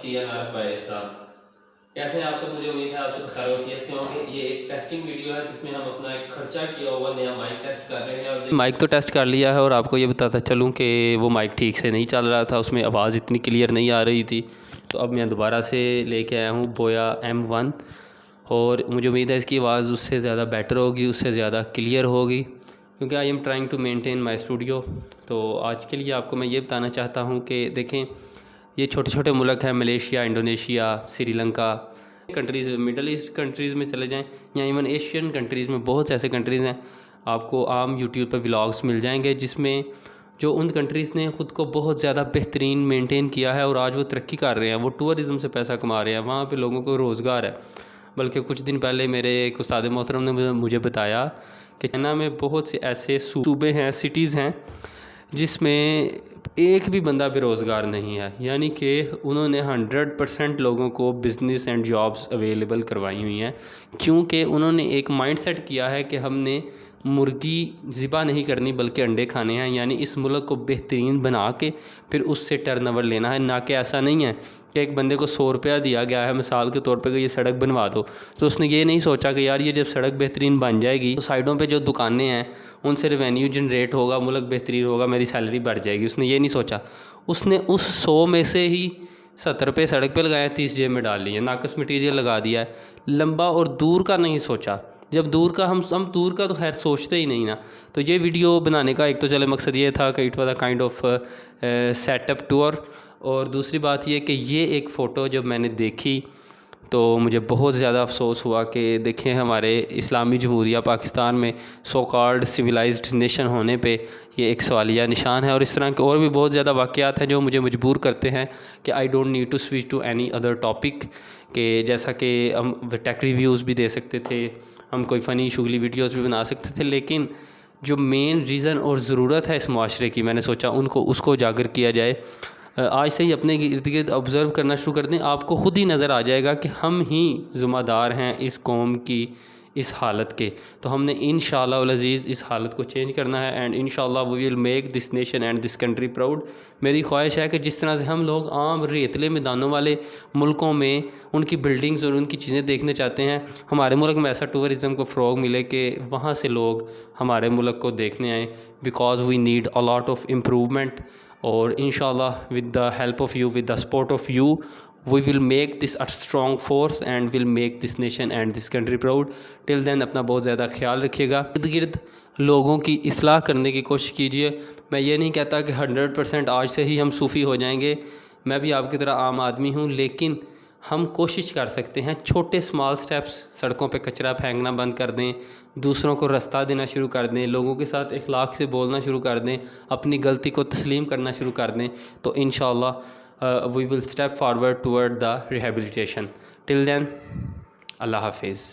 TNR साहब, कैसे हैं आप सब? मुझे उम्मीद है आप सब खैर होगी अच्छे होंगे। ये एक टेस्टिंग वीडियो है जिसमें हम अपना एक खर्चा किया हुआ नया माइक टेस्ट कर रहे हैं। और माइक तो टेस्ट कर लिया है और आपको ये बताता चलूँ कि वो माइक ठीक से नहीं चल रहा था, उसमें आवाज़ इतनी क्लियर नहीं आ रही थी। तो अब मैं दोबारा से लेके आया हूँ बोया M1 और मुझे उम्मीद है इसकी आवाज़ उससे ज़्यादा बेटर होगी, उससे ज़्यादा क्लियर होगी, क्योंकि I am trying to maintain my studio. तो आज के लिए आपको मैं ये बताना चाहता हूँ कि देखें, ये छोटे छोटे मुल्क हैं, Malaysia, Indonesia, Sri Lanka countries, middle east countries में चले जाएं या इवन एशियन कंट्रीज़ में बहुत से ऐसे कंट्रीज़ हैं। आपको आम यूट्यूब पर व्लॉग्स मिल जाएंगे जिसमें जो उन कंट्रीज़ ने ख़ुद को बहुत ज़्यादा बेहतरीन मेंटेन किया है और आज वो तरक्की कर रहे हैं, वो टूरिज़म से पैसा कमा रहे हैं, वहाँ पे लोगों को रोज़गार है। बल्कि कुछ दिन पहले मेरे एक उस्ताद मोहतरम ने मुझे बताया कि चाइना में बहुत से ऐसे सूबे हैं, सिटीज़ हैं जिसमें एक भी बंदा बेरोज़गार नहीं है, यानी कि उन्होंने 100% लोगों को बिज़नेस एंड जॉब्स अवेलेबल करवाई हुई हैं, क्योंकि उन्होंने एक माइंडसेट किया है कि हमने मुर्गी ज़िबा नहीं करनी बल्कि अंडे खाने हैं। यानी इस मुल्क को बेहतरीन बना के फिर उससे टर्नओवर लेना है, ना कि ऐसा नहीं है कि एक बंदे को 100 रुपया दिया गया है मिसाल के तौर पे कि ये सड़क बनवा दो, तो उसने ये नहीं सोचा कि यार ये जब सड़क बेहतरीन बन जाएगी तो साइडों पे जो दुकानें हैं उनसे रेवेन्यू जनरेट होगा, मुल्क बेहतरीन होगा, मेरी सैलरी बढ़ जाएगी। उसने ये नहीं सोचा, उसने उस 100 में से ही 70 रुपये सड़क पे लगाए, 30 जेब में डाल लिए, नाकस मटीरियल लगा दिया है। लंबा और दूर का नहीं सोचा। जब दूर का हम दूर का तो खैर सोचते ही नहीं ना। तो ये वीडियो बनाने का एक तो चले मकसद ये था कि it was a kind of setup tour, और दूसरी बात ये कि ये एक फ़ोटो जब मैंने देखी तो मुझे बहुत ज़्यादा अफसोस हुआ कि देखें, हमारे इस्लामी जमहूरिया पाकिस्तान में सो कॉल्ड सिविलाइज्ड नेशन होने पे ये एक सवालिया निशान है। और इस तरह के और भी बहुत ज़्यादा वाक़यात हैं जो मुझे मजबूर करते हैं कि I don't need to switch to any other topic, कि जैसा कि हम टेक रिव्यूज़ भी दे सकते थे, हम कोई फ़नी शुगली वीडियोज़ भी बना सकते थे, लेकिन जो मेन रीज़न और ज़रूरत है इस माशरे की, मैंने सोचा उसको उजागर किया जाए। आज से ही अपने इर्द गिर्द ऑब्ज़र्व करना शुरू कर दें, आपको ख़ुद ही नज़र आ जाएगा कि हम ही ज़िम्मेदार हैं इस कौम की इस हालत के। तो हमने इंशाअल्लाह अल अज़ीज़ इस हालत को चेंज करना है, एंड इंशाअल्लाह we will make this nation and this country proud. मेरी ख्वाहिश है कि जिस तरह से हम लोग आम रेतले मैदानों वाले मुल्कों में उनकी बिल्डिंग्स और उनकी चीज़ें देखने चाहते हैं, हमारे मुल्क में ऐसा टूरिज़म को फ़रोग़ मिले कि वहाँ से लोग हमारे मुल्क को देखने आएँ, because we need a lot of improvement. और इंशाअल्लाह with the help of you, with the support of you, we will make this a strong force and will make this nation and this country proud. till then अपना बहुत ज़्यादा ख्याल रखिएगा, इर्द गिर्द लोगों की इस्लाह करने की कोशिश कीजिए। मैं ये नहीं कहता कि 100% आज से ही हम सूफ़ी हो जाएंगे, मैं भी आपकी तरह आम आदमी हूँ, लेकिन हम कोशिश कर सकते हैं छोटे स्मॉल स्टेप्स। सड़कों पे कचरा फेंकना बंद कर दें, दूसरों को रास्ता देना शुरू कर दें, लोगों के साथ इखलाक से बोलना शुरू कर दें, अपनी गलती को तस्लीम करना शुरू कर दें, तो इंशाअल्लाह we will step forward toward the rehabilitation. Till then, Allah Hafiz.